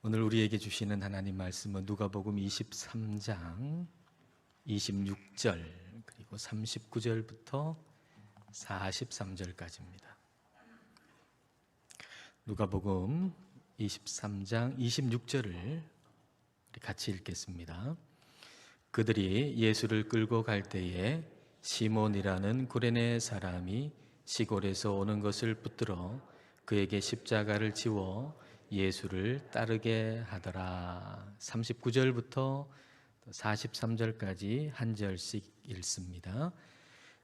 오늘 우리에게 주시는 하나님 말씀은 누가복음 23장 26절 그리고 39절부터 43절까지입니다. 누가복음 23장 26절을 같이 읽겠습니다. 그들이 예수를 끌고 갈 때에 시몬이라는 구레네 사람이 시골에서 오는 것을 붙들어 그에게 십자가를 지워 예수를 따르게 하더라. 39절부터 43절까지 한 절씩 읽습니다.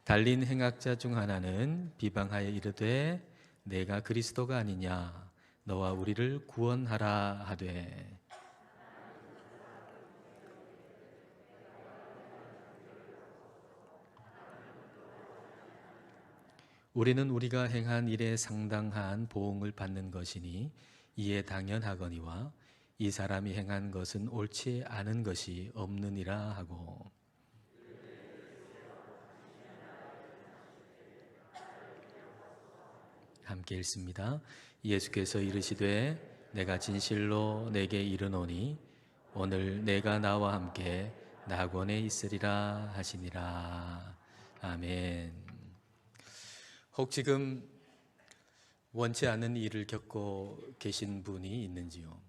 달린 행악자 중 하나는 비방하여 이르되 내가 그리스도가 아니냐 너와 우리를 구원하라 하되 우리는 우리가 행한 일에 상당한 보응을 받는 것이니 이에 당연하거니와 이 사람이 행한 것은 옳지 않은 것이 없느니라 하고 함께 읽습니다. 예수께서 이르시되 내가 진실로 내게 이르노니 오늘 내가 나와 함께 낙원에 있으리라 하시니라. 아멘. 혹 지금 원치 않는 일을 겪고 계신 분이 있는지요?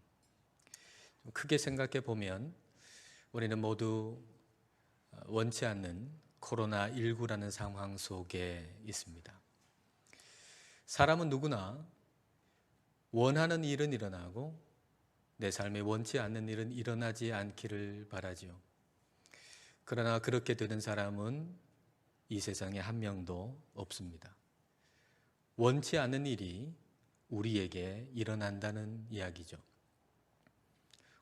크게 생각해 보면 우리는 모두 원치 않는 코로나19라는 상황 속에 있습니다. 사람은 누구나 원하는 일은 일어나고 내 삶에 원치 않는 일은 일어나지 않기를 바라지요. 그러나 그렇게 되는 사람은 이 세상에 한 명도 없습니다. 원치 않는 일이 우리에게 일어난다는 이야기죠.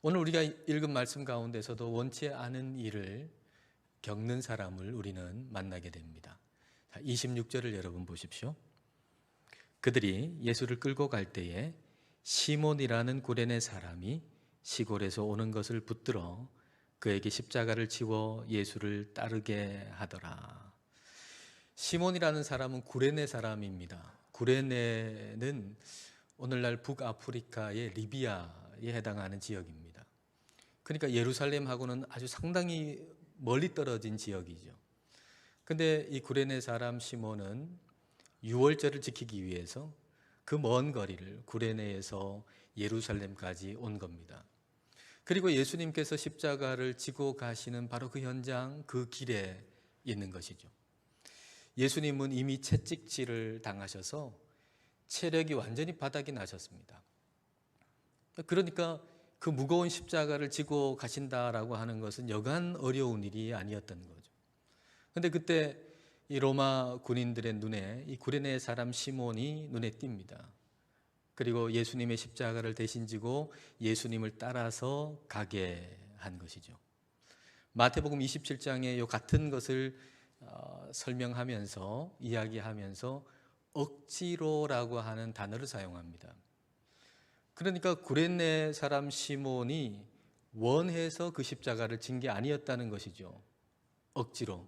오늘 우리가 읽은 말씀 가운데서도 원치 않은 일을 겪는 사람을 우리는 만나게 됩니다. 26절을 여러분 보십시오. 그들이 예수를 끌고 갈 때에 시몬이라는 구레네 사람이 시골에서 오는 것을 붙들어 그에게 십자가를 지워 예수를 따르게 하더라. 시몬이라는 사람은 구레네 사람입니다. 구레네는 오늘날 북아프리카의 리비아에 해당하는 지역입니다. 그러니까 예루살렘하고는 아주 상당히 멀리 떨어진 지역이죠. 근데 이 구레네 사람 시몬은 유월절을 지키기 위해서 그 먼 거리를 구레네에서 예루살렘까지 온 겁니다. 그리고 예수님께서 십자가를 지고 가시는 바로 그 현장, 그 길에 있는 것이죠. 예수님은 이미 채찍질을 당하셔서 체력이 완전히 바닥이 나셨습니다. 그러니까 그 무거운 십자가를 지고 가신다라고 하는 것은 여간 어려운 일이 아니었던 거죠. 그런데 그때 이 로마 군인들의 눈에 이 구레네 사람 시몬이 눈에 띕니다. 그리고 예수님의 십자가를 대신 지고 예수님을 따라서 가게 한 것이죠. 마태복음 27장에 이 같은 것을 설명하면서 이야기하면서 억지로라고 하는 단어를 사용합니다. 그러니까 구레네 사람 시몬이 원해서 그 십자가를 진 게 아니었다는 것이죠. 억지로.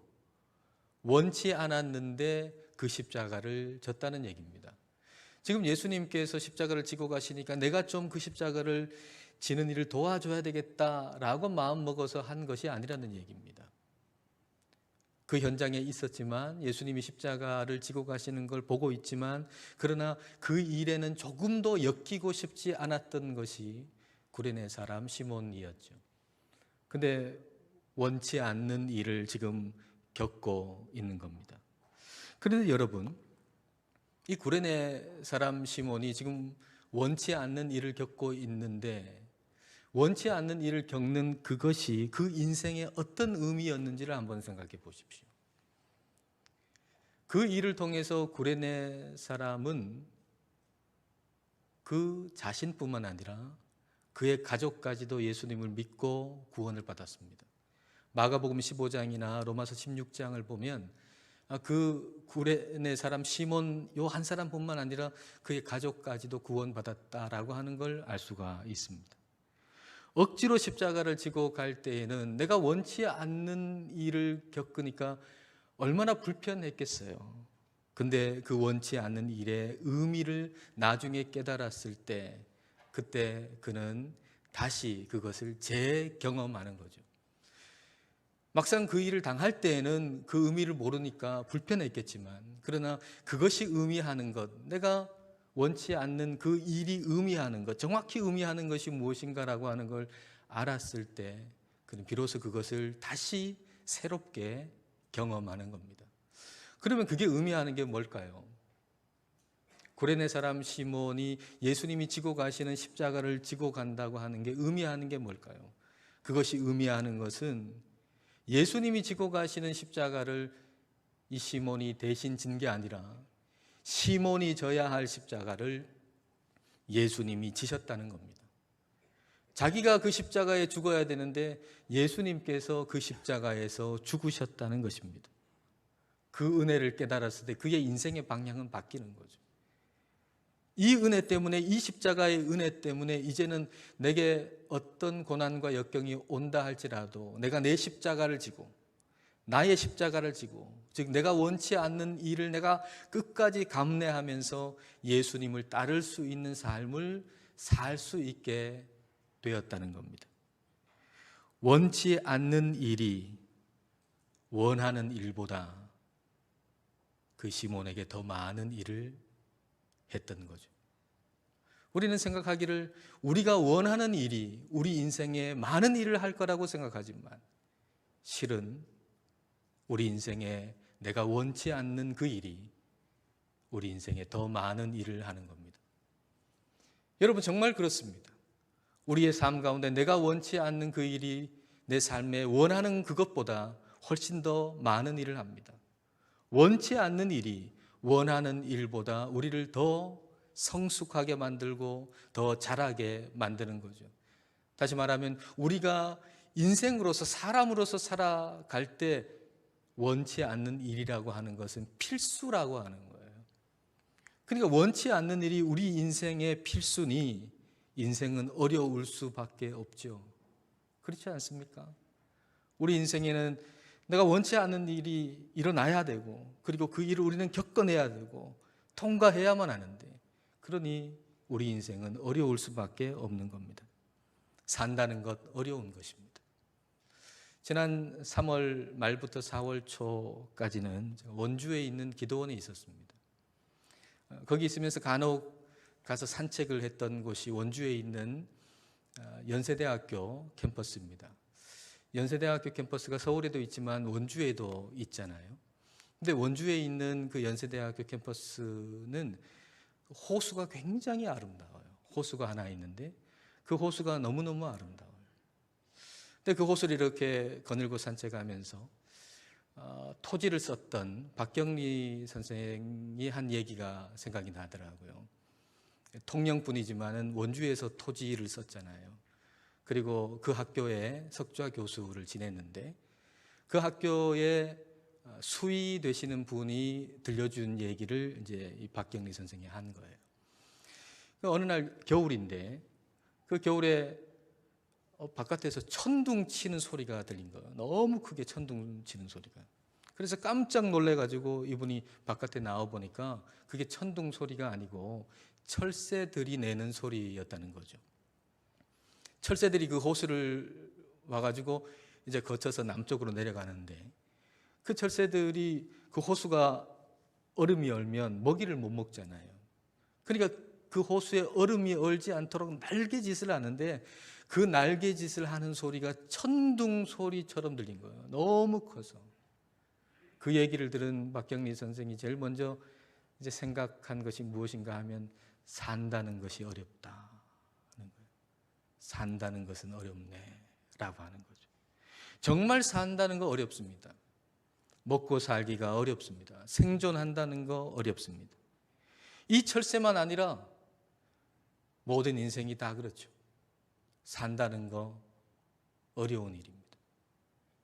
원치 않았는데 그 십자가를 졌다는 얘기입니다. 지금 예수님께서 십자가를 지고 가시니까 내가 좀 그 십자가를 지는 일을 도와줘야 되겠다라고 마음 먹어서 한 것이 아니라는 얘기입니다. 그 현장에 있었지만 예수님이 십자가를 지고 가시는 걸 보고 있지만 그러나 그 일에는 조금도 엮이고 싶지 않았던 것이 구레네 사람 시몬이었죠. 근데 원치 않는 일을 지금 겪고 있는 겁니다. 그런데 여러분, 이 구레네 사람 시몬이 지금 원치 않는 일을 겪고 있는데 원치 않는 일을 겪는 그것이 그 인생의 어떤 의미였는지를 한번 생각해 보십시오. 그 일을 통해서 구레네 사람은 그 자신뿐만 아니라 그의 가족까지도 예수님을 믿고 구원을 받았습니다. 마가복음 15장이나 로마서 16장을 보면 그 구레네 사람 시몬 요 한 사람뿐만 아니라 그의 가족까지도 구원받았다라고 하는 걸 알 수가 있습니다. 억지로 십자가를 지고 갈 때에는 내가 원치 않는 일을 겪으니까 얼마나 불편했겠어요. 근데 그 원치 않는 일의 의미를 나중에 깨달았을 때 그때 그는 다시 그것을 재경험하는 거죠. 막상 그 일을 당할 때에는 그 의미를 모르니까 불편했겠지만, 그러나 그것이 의미하는 것, 내가 원치 않는 그 일이 의미하는 것, 정확히 의미하는 것이 무엇인가라고 하는 걸 알았을 때 비로소 그것을 다시 새롭게 경험하는 겁니다. 그러면 그게 의미하는 게 뭘까요? 구레네 사람 시몬이 예수님이 지고 가시는 십자가를 지고 간다고 하는 게 의미하는 게 뭘까요? 그것이 의미하는 것은 예수님이 지고 가시는 십자가를 이 시몬이 대신 진 게 아니라 시몬이 져야 할 십자가를 예수님이 지셨다는 겁니다. 자기가 그 십자가에 죽어야 되는데 예수님께서 그 십자가에서 죽으셨다는 것입니다. 그 은혜를 깨달았을 때 그의 인생의 방향은 바뀌는 거죠. 이 은혜 때문에, 이 십자가의 은혜 때문에 이제는 내게 어떤 고난과 역경이 온다 할지라도 내가 내 십자가를 지고, 나의 십자가를 지고, 즉 내가 원치 않는 일을 내가 끝까지 감내하면서 예수님을 따를 수 있는 삶을 살 수 있게 되었다는 겁니다. 원치 않는 일이 원하는 일보다 그 시몬에게 더 많은 일을 했던 거죠. 우리는 생각하기를 우리가 원하는 일이 우리 인생에 많은 일을 할 거라고 생각하지만, 실은 우리 인생에 내가 원치 않는 그 일이 우리 인생에 더 많은 일을 하는 겁니다. 여러분, 정말 그렇습니다. 우리의 삶 가운데 내가 원치 않는 그 일이 내 삶에 원하는 그것보다 훨씬 더 많은 일을 합니다. 원치 않는 일이 원하는 일보다 우리를 더 성숙하게 만들고 더 자라게 만드는 거죠. 다시 말하면 우리가 인생으로서, 사람으로서 살아갈 때 원치 않는 일이라고 하는 것은 필수라고 하는 거예요. 그러니까 원치 않는 일이 우리 인생의 필수니 인생은 어려울 수밖에 없죠. 그렇지 않습니까? 우리 인생에는 내가 원치 않는 일이 일어나야 되고, 그리고 그 일을 우리는 겪어내야 되고 통과해야만 하는데, 그러니 우리 인생은 어려울 수밖에 없는 겁니다. 산다는 것 어려운 것입니다. 지난 3월 말부터 4월 초까지는 원주에 있는 기도원에 있었습니다. 거기 있으면서 간혹 가서 산책을 했던 곳이 원주에 있는 연세대학교 캠퍼스입니다. 연세대학교 캠퍼스가 서울에도 있지만 원주에도 있잖아요. 근데 원주에 있는 그 연세대학교 캠퍼스는 호수가 굉장히 아름다워요. 호수가 하나 있는데 그 호수가 너무너무 아름다워요. 근데 그 호수를 이렇게 거닐고 산책하면서 토지를 썼던 박경리 선생이 한 얘기가 생각이 나더라고요. 통영분이지만은 원주에서 토지를 썼잖아요. 그리고 그 학교에 석좌 교수를 지냈는데 그 학교에 수의 되시는 분이 들려준 얘기를 이제 이 박경리 선생이 한 거예요. 어느 날 겨울인데 그 겨울에 바깥에서 천둥 치는 소리가 들린 거예요. 너무 크게 천둥 치는 소리가. 그래서 깜짝 놀래가지고 이분이 바깥에 나와 보니까 그게 천둥 소리가 아니고 철새들이 내는 소리였다는 거죠. 철새들이 그 호수를 와가지고 이제 거쳐서 남쪽으로 내려가는데 그 철새들이 그 호수가 얼음이 얼면 먹이를 못 먹잖아요. 그러니까 그 호수에 얼음이 얼지 않도록 날개짓을 하는데 그 날개짓을 하는 소리가 천둥 소리처럼 들린 거예요. 너무 커서. 그 얘기를 들은 박경리 선생이 제일 먼저 이제 생각한 것이 무엇인가 하면 산다는 것이 어렵다 하는 거예요. 산다는 것은 어렵네 라고 하는 거죠. 정말 산다는 거 어렵습니다. 먹고 살기가 어렵습니다. 생존한다는 거 어렵습니다. 이 철새만 아니라 모든 인생이 다 그렇죠. 산다는 거 어려운 일입니다.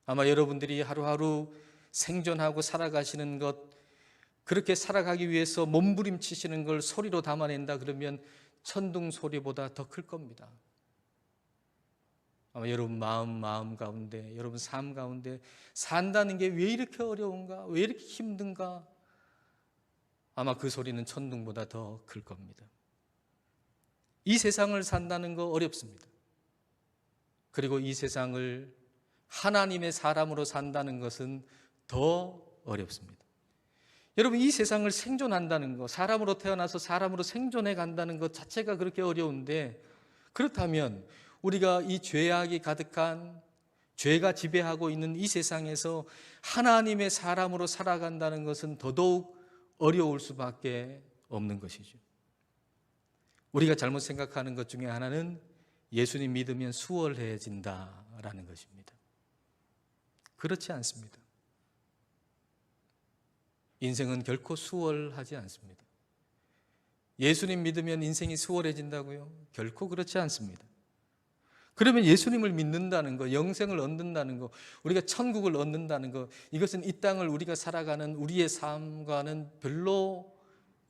아마 여러분들이 하루하루 생존하고 살아가시는 것, 그렇게 살아가기 위해서 몸부림치시는 걸 소리로 담아낸다 그러면 천둥 소리보다 더 클 겁니다. 아마 여러분 마음 가운데, 여러분 삶 가운데 산다는 게 왜 이렇게 어려운가, 왜 이렇게 힘든가, 아마 그 소리는 천둥보다 더 클 겁니다. 이 세상을 산다는 거 어렵습니다. 그리고 이 세상을 하나님의 사람으로 산다는 것은 더 어렵습니다. 여러분, 이 세상을 생존한다는 것, 사람으로 태어나서 사람으로 생존해 간다는 것 자체가 그렇게 어려운데, 그렇다면 우리가 이 죄악이 가득한, 죄가 지배하고 있는 이 세상에서 하나님의 사람으로 살아간다는 것은 더더욱 어려울 수밖에 없는 것이죠. 우리가 잘못 생각하는 것 중에 하나는 예수님 믿으면 수월해진다라는 것입니다. 그렇지 않습니다. 인생은 결코 수월하지 않습니다. 예수님 믿으면 인생이 수월해진다고요? 결코 그렇지 않습니다. 그러면 예수님을 믿는다는 거, 영생을 얻는다는 거, 우리가 천국을 얻는다는 거, 이것은 이 땅을 우리가 살아가는 우리의 삶과는 별로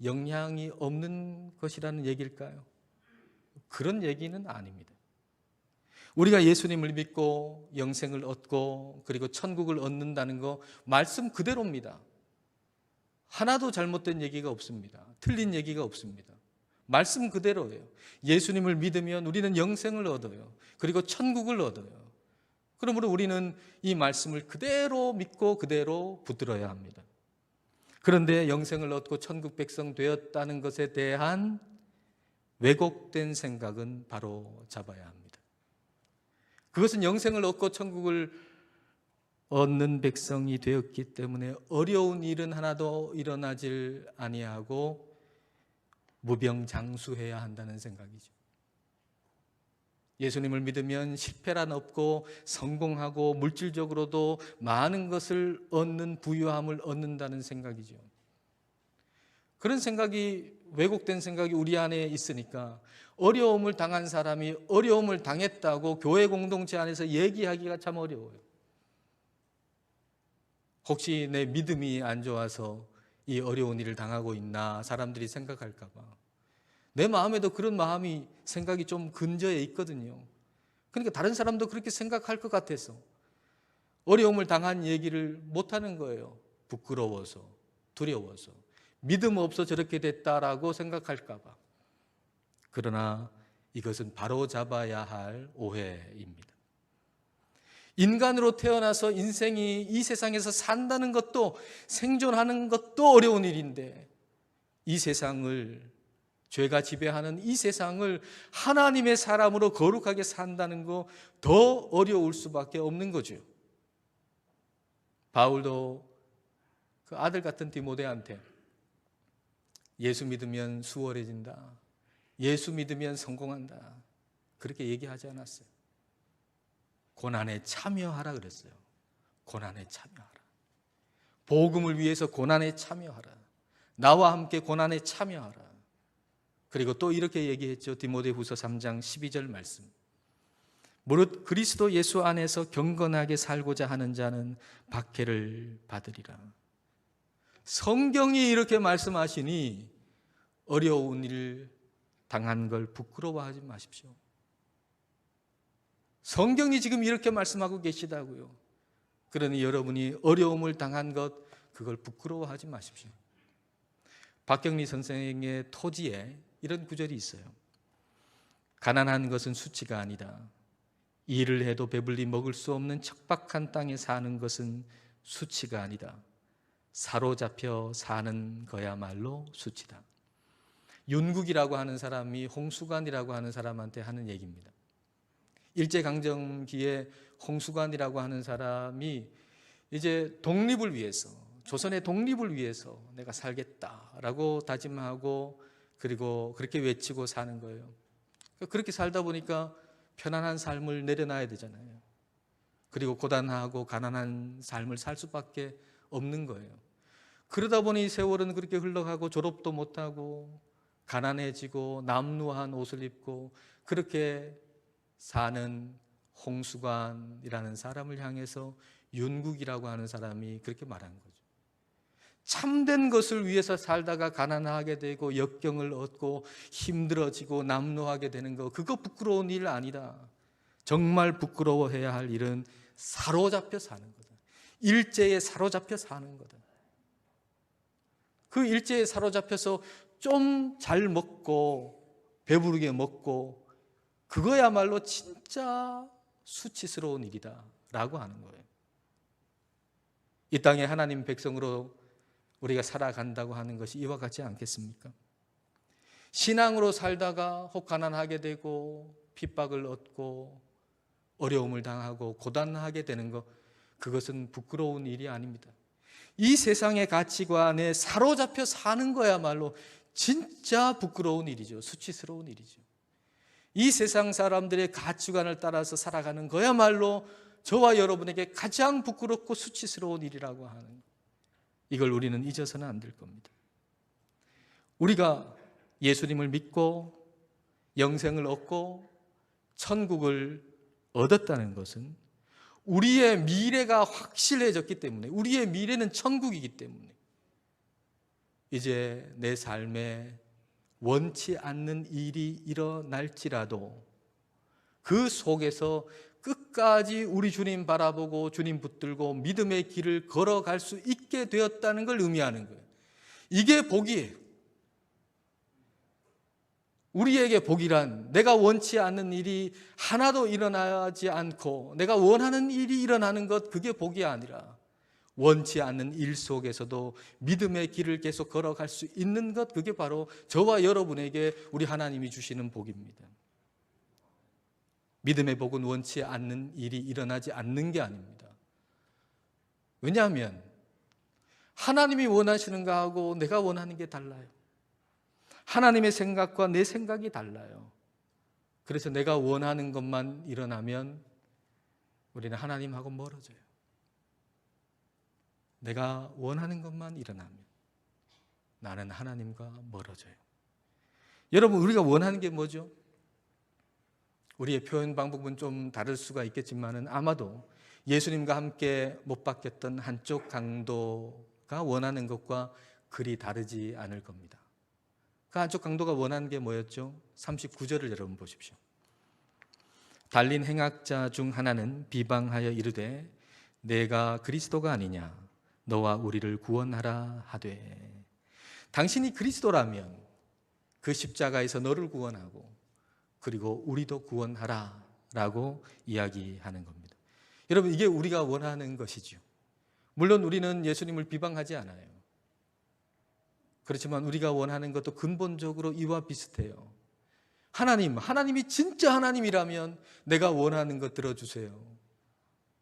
영향이 없는 것이라는 얘기일까요? 그런 얘기는 아닙니다. 우리가 예수님을 믿고 영생을 얻고 그리고 천국을 얻는다는 거 말씀 그대로입니다. 하나도 잘못된 얘기가 없습니다. 틀린 얘기가 없습니다. 말씀 그대로예요. 예수님을 믿으면 우리는 영생을 얻어요. 그리고 천국을 얻어요. 그러므로 우리는 이 말씀을 그대로 믿고 그대로 붙들어야 합니다. 그런데 영생을 얻고 천국 백성 되었다는 것에 대한 왜곡된 생각은 바로 잡아야 합니다. 그것은 영생을 얻고 천국을 얻는 백성이 되었기 때문에 어려운 일은 하나도 일어나질 아니하고 무병장수해야 한다는 생각이죠. 예수님을 믿으면 실패란 없고 성공하고 물질적으로도 많은 것을 얻는 부유함을 얻는다는 생각이죠. 그런 생각이, 왜곡된 생각이 우리 안에 있으니까 어려움을 당한 사람이 어려움을 당했다고 교회 공동체 안에서 얘기하기가 참 어려워요. 혹시 내 믿음이 안 좋아서 이 어려운 일을 당하고 있나 사람들이 생각할까 봐. 내 마음에도 그런 마음이, 생각이 좀 근저에 있거든요. 그러니까 다른 사람도 그렇게 생각할 것 같아서 어려움을 당한 얘기를 못하는 거예요. 부끄러워서, 두려워서, 믿음 없어 저렇게 됐다라고 생각할까 봐. 그러나 이것은 바로 잡아야 할 오해입니다. 인간으로 태어나서 인생이 이 세상에서 산다는 것도, 생존하는 것도 어려운 일인데, 이 세상을, 죄가 지배하는 이 세상을 하나님의 사람으로 거룩하게 산다는 거 더 어려울 수밖에 없는 거죠. 바울도 그 아들 같은 디모데한테 예수 믿으면 수월해진다, 예수 믿으면 성공한다, 그렇게 얘기하지 않았어요. 고난에 참여하라 그랬어요. 고난에 참여하라. 복음을 위해서 고난에 참여하라. 나와 함께 고난에 참여하라. 그리고 또 이렇게 얘기했죠. 디모데후서 3장 12절 말씀. 무릇 그리스도 예수 안에서 경건하게 살고자 하는 자는 박해를 받으리라. 성경이 이렇게 말씀하시니 어려운 일 당한 걸 부끄러워하지 마십시오. 성경이 지금 이렇게 말씀하고 계시다고요. 그러니 여러분이 어려움을 당한 것, 그걸 부끄러워하지 마십시오. 박경리 선생의 토지에 이런 구절이 있어요. 가난한 것은 수치가 아니다. 일을 해도 배불리 먹을 수 없는 척박한 땅에 사는 것은 수치가 아니다. 사로잡혀 사는 거야말로 수치다. 윤국이라고 하는 사람이 홍수관이라고 하는 사람한테 하는 얘기입니다. 일제강점기에 홍수관이라고 하는 사람이 이제 독립을 위해서, 조선의 독립을 위해서 내가 살겠다라고 다짐하고 그리고 그렇게 외치고 사는 거예요. 그렇게 살다 보니까 편안한 삶을 내려놔야 되잖아요. 그리고 고단하고 가난한 삶을 살 수밖에 없는 거예요. 그러다 보니 세월은 그렇게 흘러가고 졸업도 못하고 가난해지고 남루한 옷을 입고 그렇게 사는 홍수관이라는 사람을 향해서 윤국이라고 하는 사람이 그렇게 말한 거죠. 참된 것을 위해서 살다가 가난하게 되고 역경을 얻고 힘들어지고 남루하게 되는 거, 그거 부끄러운 일 아니다. 정말 부끄러워해야 할 일은 사로잡혀 사는 거다. 일제에 사로잡혀 사는 거다. 그 일제에 사로잡혀서 좀 잘 먹고 배부르게 먹고, 그거야말로 진짜 수치스러운 일이다 라고 하는 거예요. 이 땅에 하나님 백성으로 우리가 살아간다고 하는 것이 이와 같지 않겠습니까? 신앙으로 살다가 혹 가난하게 되고 핍박을 얻고 어려움을 당하고 고단하게 되는 것, 그것은 부끄러운 일이 아닙니다. 이 세상의 가치관에 사로잡혀 사는 거야말로 진짜 부끄러운 일이죠. 수치스러운 일이죠. 이 세상 사람들의 가치관을 따라서 살아가는 거야말로 저와 여러분에게 가장 부끄럽고 수치스러운 일이라고 하는 것. 이걸 우리는 잊어서는 안 될 겁니다. 우리가 예수님을 믿고 영생을 얻고 천국을 얻었다는 것은 우리의 미래가 확실해졌기 때문에, 우리의 미래는 천국이기 때문에 이제 내 삶에 원치 않는 일이 일어날지라도 그 속에서 끝까지 우리 주님 바라보고 주님 붙들고 믿음의 길을 걸어갈 수 있게 되었다는 걸 의미하는 거예요. 이게 복이에요. 우리에게 복이란 내가 원치 않는 일이 하나도 일어나지 않고 내가 원하는 일이 일어나는 것, 그게 복이 아니라 원치 않는 일 속에서도 믿음의 길을 계속 걸어갈 수 있는 것, 그게 바로 저와 여러분에게 우리 하나님이 주시는 복입니다. 믿음의 복은 원치 않는 일이 일어나지 않는 게 아닙니다. 왜냐하면 하나님이 원하시는 거하고 내가 원하는 게 달라요. 하나님의 생각과 내 생각이 달라요. 그래서 내가 원하는 것만 일어나면 우리는 하나님하고 멀어져요. 내가 원하는 것만 일어나면 나는 하나님과 멀어져요. 여러분, 우리가 원하는 게 뭐죠? 우리의 표현 방법은 좀 다를 수가 있겠지만 아마도 예수님과 함께 못 박혔던 한쪽 강도가 원하는 것과 그리 다르지 않을 겁니다. 그 한쪽 강도가 원하는 게 뭐였죠? 39절을 여러분 보십시오. 달린 행악자 중 하나는 비방하여 이르되 내가 그리스도가 아니냐, 너와 우리를 구원하라 하되. 당신이 그리스도라면 그 십자가에서 너를 구원하고 그리고 우리도 구원하라 라고 이야기하는 겁니다. 여러분, 이게 우리가 원하는 것이죠. 물론 우리는 예수님을 비방하지 않아요. 그렇지만 우리가 원하는 것도 근본적으로 이와 비슷해요. 하나님이 진짜 하나님이라면 내가 원하는 것 들어주세요.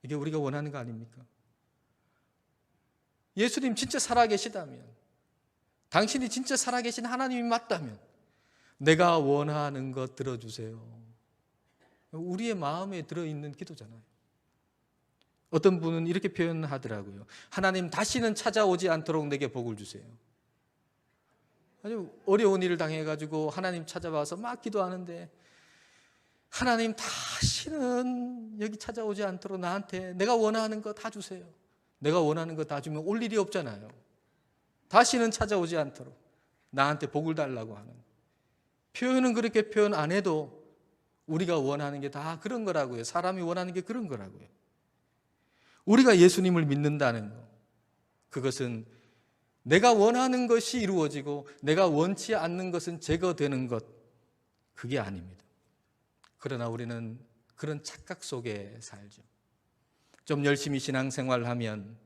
이게 우리가 원하는 거 아닙니까? 예수님 진짜 살아계시다면, 당신이 진짜 살아계신 하나님이 맞다면 내가 원하는 것 들어주세요. 우리의 마음에 들어있는 기도잖아요. 어떤 분은 이렇게 표현하더라고요. 하나님, 다시는 찾아오지 않도록 내게 복을 주세요. 아주 어려운 일을 당해가지고 하나님 찾아와서 막 기도하는데, 하나님 다시는 여기 찾아오지 않도록 나한테 내가 원하는 거 다 주세요. 내가 원하는 거 다 주면 올 일이 없잖아요. 다시는 찾아오지 않도록 나한테 복을 달라고 하는. 표현은 그렇게 표현 안 해도 우리가 원하는 게 다 그런 거라고요. 사람이 원하는 게 그런 거라고요. 우리가 예수님을 믿는다는 거, 그것은 내가 원하는 것이 이루어지고 내가 원치 않는 것은 제거되는 것, 그게 아닙니다. 그러나 우리는 그런 착각 속에 살죠. 좀 열심히 신앙생활을 하면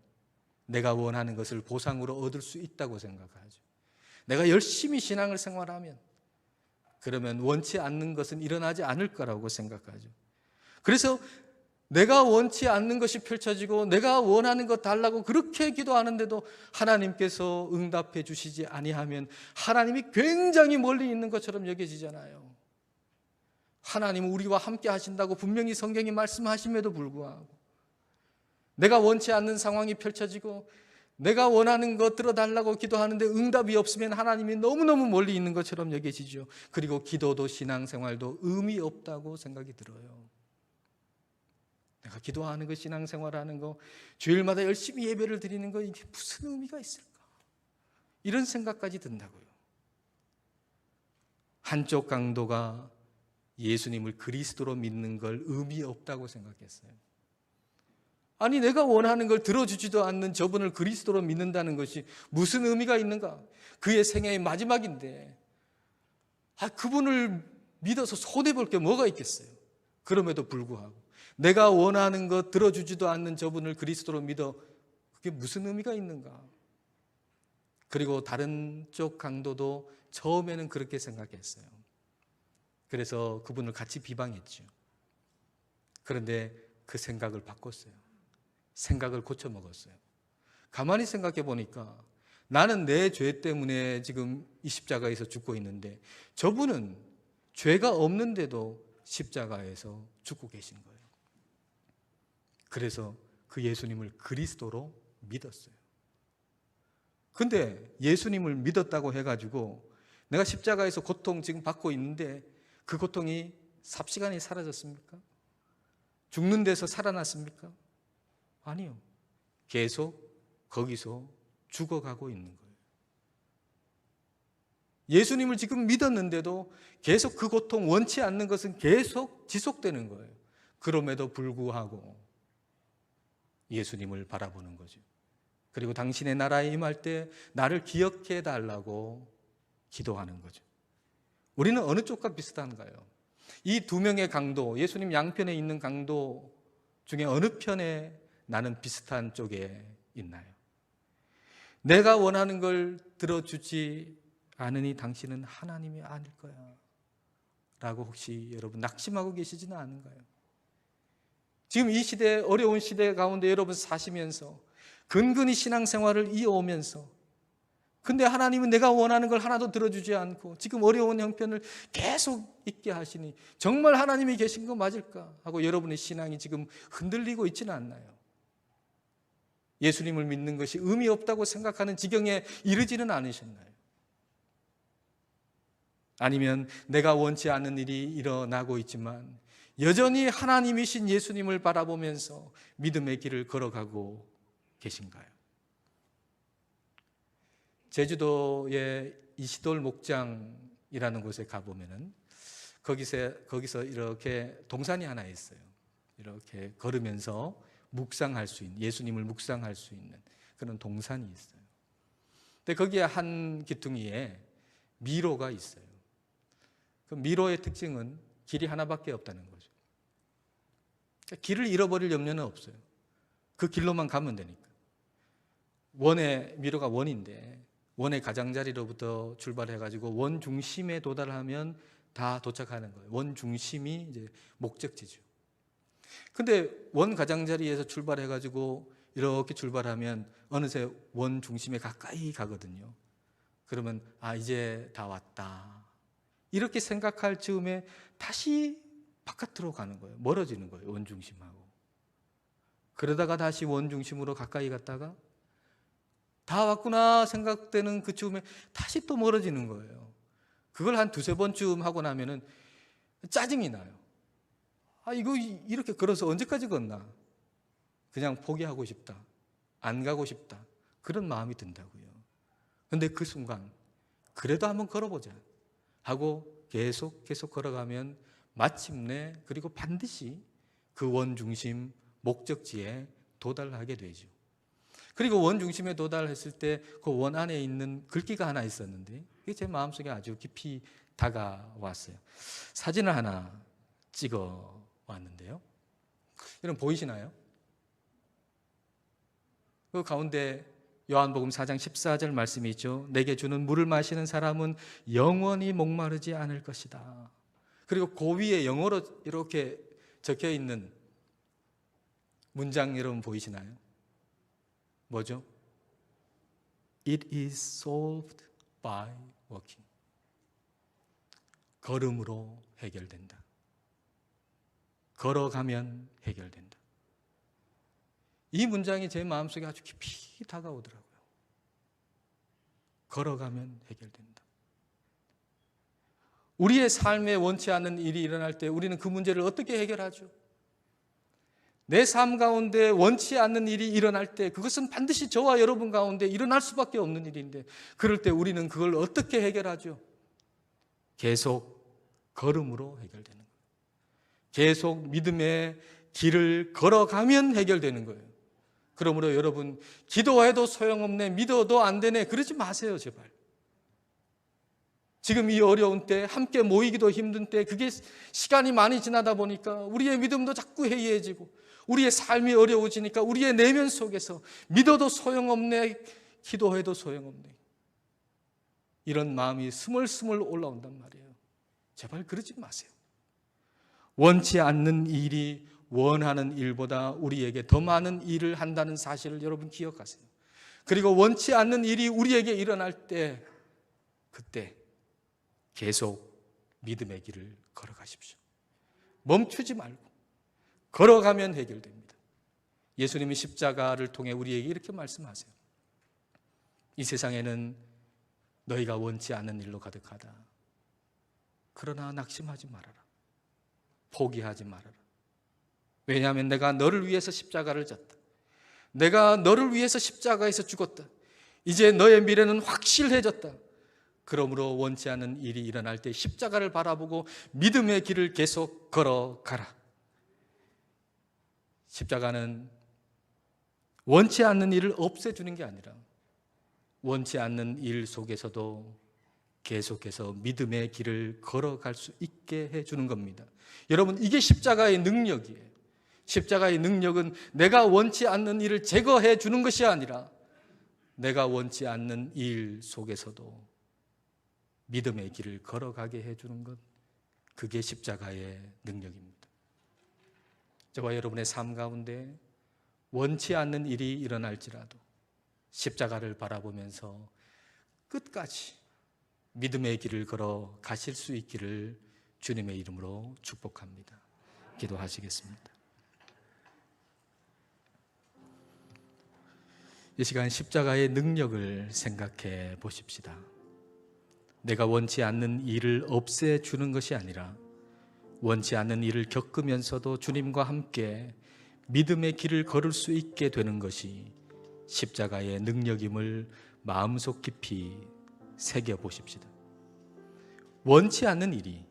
내가 원하는 것을 보상으로 얻을 수 있다고 생각하죠. 내가 열심히 신앙을 생활하면 그러면 원치 않는 것은 일어나지 않을 거라고 생각하죠. 그래서 내가 원치 않는 것이 펼쳐지고 내가 원하는 것 달라고 그렇게 기도하는데도 하나님께서 응답해 주시지 아니하면 하나님이 굉장히 멀리 있는 것처럼 여겨지잖아요. 하나님은 우리와 함께 하신다고 분명히 성경이 말씀하심에도 불구하고 내가 원치 않는 상황이 펼쳐지고 내가 원하는 것 들어달라고 기도하는데 응답이 없으면 하나님이 너무너무 멀리 있는 것처럼 여겨지죠. 그리고 기도도 신앙생활도 의미 없다고 생각이 들어요. 내가 기도하는 거, 신앙생활하는 거, 주일마다 열심히 예배를 드리는 거, 이게 무슨 의미가 있을까? 이런 생각까지 든다고요. 한쪽 강도가 예수님을 그리스도로 믿는 걸 의미 없다고 생각했어요. 아니, 내가 원하는 걸 들어주지도 않는 저분을 그리스도로 믿는다는 것이 무슨 의미가 있는가? 그의 생애의 마지막인데 그분을 믿어서 손해볼 게 뭐가 있겠어요? 그럼에도 불구하고 내가 원하는 것 들어주지도 않는 저분을 그리스도로 믿어, 그게 무슨 의미가 있는가? 그리고 다른 쪽 강도도 처음에는 그렇게 생각했어요. 그래서 그분을 같이 비방했죠. 그런데 그 생각을 바꿨어요. 생각을 고쳐먹었어요. 가만히 생각해 보니까 나는 내 죄 때문에 지금 이 십자가에서 죽고 있는데 저분은 죄가 없는데도 십자가에서 죽고 계신 거예요. 그래서 그 예수님을 그리스도로 믿었어요. 근데 예수님을 믿었다고 해가지고 내가 십자가에서 고통 지금 받고 있는데 그 고통이 삽시간에 사라졌습니까? 죽는 데서 살아났습니까? 아니요. 계속 거기서 죽어가고 있는 거예요. 예수님을 지금 믿었는데도 계속 그 고통, 원치 않는 것은 계속 지속되는 거예요. 그럼에도 불구하고 예수님을 바라보는 거죠. 그리고 당신의 나라에 임할 때 나를 기억해 달라고 기도하는 거죠. 우리는 어느 쪽과 비슷한가요? 이 두 명의 강도, 예수님 양편에 있는 강도 중에 어느 편에 나는 비슷한 쪽에 있나요? 내가 원하는 걸 들어주지 않으니 당신은 하나님이 아닐 거야 라고 혹시 여러분 낙심하고 계시지는 않은가요? 지금 이 시대, 어려운 시대 가운데 여러분 사시면서 근근히 신앙생활을 이어오면서 근데 하나님은 내가 원하는 걸 하나도 들어주지 않고 지금 어려운 형편을 계속 있게 하시니 정말 하나님이 계신 거 맞을까 하고 여러분의 신앙이 지금 흔들리고 있지는 않나요? 예수님을 믿는 것이 의미 없다고 생각하는 지경에 이르지는 않으셨나요? 아니면 내가 원치 않는 일이 일어나고 있지만 여전히 하나님이신 예수님을 바라보면서 믿음의 길을 걸어가고 계신가요? 제주도의 이시돌 목장이라는 곳에 가보면은 거기서 이렇게 동산이 하나 있어요. 이렇게 걸으면서 묵상할 수 있는, 예수님을 묵상할 수 있는 그런 동산이 있어요. 근데 거기에 한 기둥이에 미로가 있어요. 그 미로의 특징은 길이 하나밖에 없다는 거죠. 그러니까 길을 잃어버릴 염려는 없어요. 그 길로만 가면 되니까. 미로가 원인데 원의 가장자리로부터 출발해가지고 원 중심에 도달하면 다 도착하는 거예요. 원 중심이 이제 목적지죠. 근데 원 가장자리에서 출발해가지고 이렇게 출발하면 어느새 원 중심에 가까이 가거든요. 그러면 이제 다 왔다. 이렇게 생각할 즈음에 다시 바깥으로 가는 거예요. 멀어지는 거예요. 원 중심하고. 그러다가 다시 원 중심으로 가까이 갔다가 다 왔구나 생각되는 그 즈음에 다시 또 멀어지는 거예요. 그걸 한 두세 번쯤 하고 나면은 짜증이 나요. 이거 이렇게 걸어서 언제까지 걷나? 그냥 포기하고 싶다. 안 가고 싶다. 그런 마음이 든다고요. 근데 그 순간 그래도 한번 걸어보자 하고 계속 걸어가면 마침내 그리고 반드시 그 원중심 목적지에 도달하게 되죠. 그리고 원중심에 도달했을 때 그 원 안에 있는 글귀가 하나 있었는데 이게 제 마음속에 아주 깊이 다가왔어요. 사진을 하나 찍어 왔는데요. 여러분 보이시나요? 그 가운데 요한복음 4장 14절 말씀이 있죠. 내게 주는 물을 마시는 사람은 영원히 목마르지 않을 것이다. 그리고 그 위에 영어로 이렇게 적혀 있는 문장 여러분 보이시나요? 뭐죠? It is solved by walking. 걸음으로 해결된다. 걸어가면 해결된다. 이 문장이 제 마음속에 아주 깊이 다가오더라고요. 걸어가면 해결된다. 우리의 삶에 원치 않는 일이 일어날 때 우리는 그 문제를 어떻게 해결하죠? 내 삶 가운데 원치 않는 일이 일어날 때 그것은 반드시 저와 여러분 가운데 일어날 수밖에 없는 일인데 그럴 때 우리는 그걸 어떻게 해결하죠? 계속 걸음으로 해결되는 거예요. 계속 믿음의 길을 걸어가면 해결되는 거예요. 그러므로 여러분 기도해도 소용없네, 믿어도 안 되네 그러지 마세요 제발. 지금 이 어려운 때, 함께 모이기도 힘든 때, 그게 시간이 많이 지나다 보니까 우리의 믿음도 자꾸 해이해지고 우리의 삶이 어려워지니까 우리의 내면 속에서 믿어도 소용없네, 기도해도 소용없네, 이런 마음이 스물스물 올라온단 말이에요. 제발 그러지 마세요. 원치 않는 일이 원하는 일보다 우리에게 더 많은 일을 한다는 사실을 여러분 기억하세요. 그리고 원치 않는 일이 우리에게 일어날 때, 그때 계속 믿음의 길을 걸어가십시오. 멈추지 말고 걸어가면 해결됩니다. 예수님이 십자가를 통해 우리에게 이렇게 말씀하세요. 이 세상에는 너희가 원치 않는 일로 가득하다. 그러나 낙심하지 말아라. 포기하지 말아라. 왜냐하면 내가 너를 위해서 십자가를 졌다. 내가 너를 위해서 십자가에서 죽었다. 이제 너의 미래는 확실해졌다. 그러므로 원치 않는 일이 일어날 때 십자가를 바라보고 믿음의 길을 계속 걸어가라. 십자가는 원치 않는 일을 없애주는 게 아니라 원치 않는 일 속에서도 계속해서 믿음의 길을 걸어갈 수 있게 해주는 겁니다. 여러분, 이게 십자가의 능력이에요. 십자가의 능력은 내가 원치 않는 일을 제거해 주는 것이 아니라 내가 원치 않는 일 속에서도 믿음의 길을 걸어가게 해주는 것, 그게 십자가의 능력입니다. 저와 여러분의 삶 가운데 원치 않는 일이 일어날지라도 십자가를 바라보면서 끝까지 믿음의 길을 걸어 가실 수 있기를 주님의 이름으로 축복합니다. 기도하시겠습니다. 이 시간 십자가의 능력을 생각해 보십시다. 내가 원치 않는 일을 없애주는 것이 아니라 원치 않는 일을 겪으면서도 주님과 함께 믿음의 길을 걸을 수 있게 되는 것이 십자가의 능력임을 마음속 깊이 새겨보십시다. 원치 않는 일이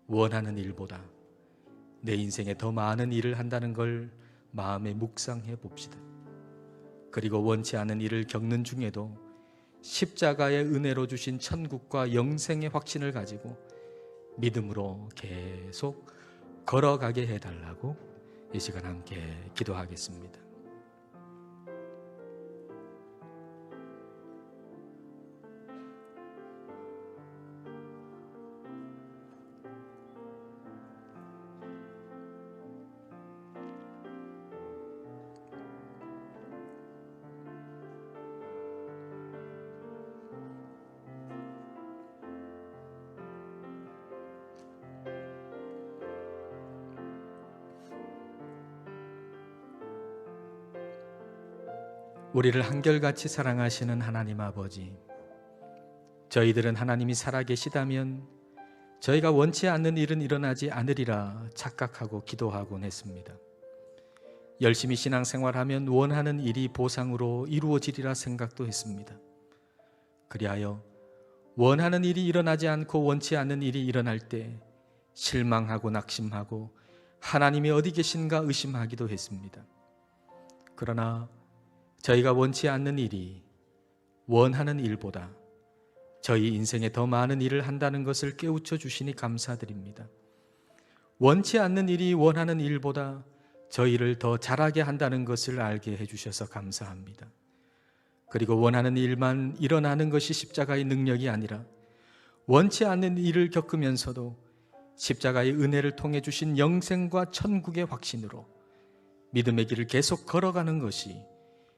원하는 일보다 내 인생에 더 많은 일을 한다는 걸 마음에 묵상해 봅시다. 그리고 원치 않은 일을 겪는 중에도 십자가의 은혜로 주신 천국과 영생의 확신을 가지고 믿음으로 계속 걸어가게 해달라고 이 시간 함께 기도하겠습니다. 우리를 한결같이 사랑하시는 하나님 아버지, 저희들은 하나님이 살아계시다면 저희가 원치 않는 일은 일어나지 않으리라 착각하고 기도하곤 했습니다. 열심히 신앙생활하면 원하는 일이 보상으로 이루어지리라 생각도 했습니다. 그리하여 원하는 일이 일어나지 않고 원치 않는 일이 일어날 때 실망하고 낙심하고 하나님이 어디 계신가 의심하기도 했습니다. 그러나 저희가 원치 않는 일이 원하는 일보다 저희 인생에 더 많은 일을 한다는 것을 깨우쳐 주시니 감사드립니다. 원치 않는 일이 원하는 일보다 저희를 더 잘하게 한다는 것을 알게 해주셔서 감사합니다. 그리고 원하는 일만 일어나는 것이 십자가의 능력이 아니라 원치 않는 일을 겪으면서도 십자가의 은혜를 통해 주신 영생과 천국의 확신으로 믿음의 길을 계속 걸어가는 것이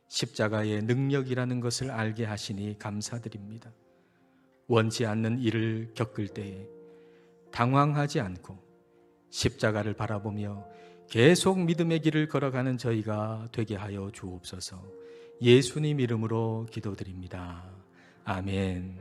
십자가의 능력이라는 것을 알게 하시니 감사드립니다. 원치 않는 일을 겪을 때에 당황하지 않고 십자가를 바라보며 계속 믿음의 길을 걸어가는 저희가 되게 하여 주옵소서. 예수님 이름으로 기도드립니다. 아멘.